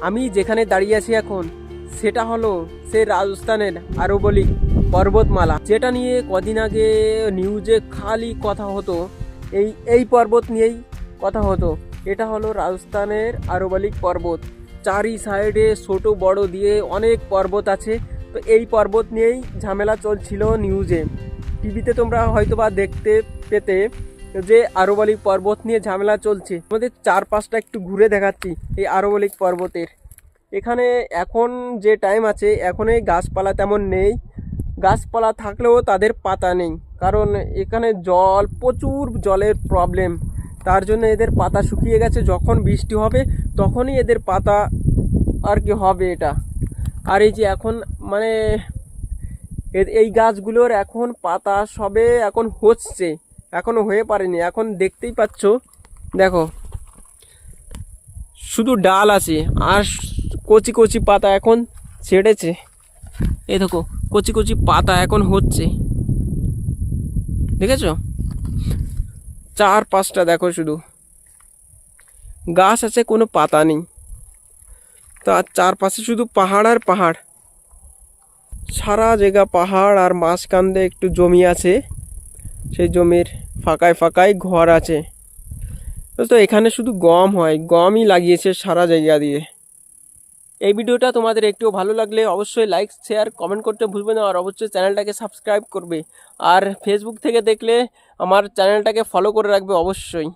আমি যেখানে দাঁড়িয়ে আছি এখন সেটা হলো সে রাজস্থানের আরবলিক পর্বতমালা, যেটা নিয়ে কদিন আগে নিউজে খালি কথা হতো। এই পর্বত নিয়েই কথা হতো। এটা হলো রাজস্থানের আরবলিক পর্বত। চারি সাইডে ছোট বড় দিয়ে অনেক পর্বত আছে। তো এই পর্বত নিয়েই ঝামেলা চলছিল নিউজে। টিভিতে তোমরা হয়তোবা দেখতে পেতে যে আরবলিক পর্বত নিয়ে ঝামেলা চলছে। আমাদের চারপাশটা একটু ঘুরে দেখাচ্ছি এই আরবলিক পর্বতের। এখানে এখন যে টাইম আছে এখন এই গাছপালা তেমন নেই। গাছপালা থাকলেও তাদের পাতা নেই, কারণ এখানে প্রচুর জলের প্রবলেম। তার জন্য এদের পাতা শুকিয়ে গেছে। যখন বৃষ্টি হবে তখনই এদের পাতা আর কি হবে এটা। আর এই যে এখন মানে এই গাছগুলোর এখন পাতা সবে এখন হচ্ছে, এখনো হয়ে পারেনি। এখন দেখতেই পাচ্ছ, দেখো শুধু ডাল আছে আর কচি কচি পাতা এখন ছেড়েছে। এই দেখো কচি কচি পাতা এখন হচ্ছে, দেখেছো? চার পাঁচটা দেখো শুধু গাছ আছে, কোনো পাতা নেই। তার চারপাশে শুধু পাহাড় আর পাহাড়, সারা জায়গা পাহাড়। আর মাঝখান দিয়ে একটু জমি আছে, সেই জমির ফাঁকায় ফাঁকায় ঘর আছে। তো এখানে শুধু গম হয়, গমই লাগিয়েছে সারা জায়গা দিয়ে। এই ভিডিওটা তোমাদের একটু ভালো লাগলে অবশ্যই লাইক শেয়ার কমেন্ট করতে ভুলবে না, আর অবশ্যই চ্যানেলটাকে সাবস্ক্রাইব করবে। আর ফেসবুক থেকে দেখলে আমার চ্যানেলটাকে ফলো করে রাখবে অবশ্যই।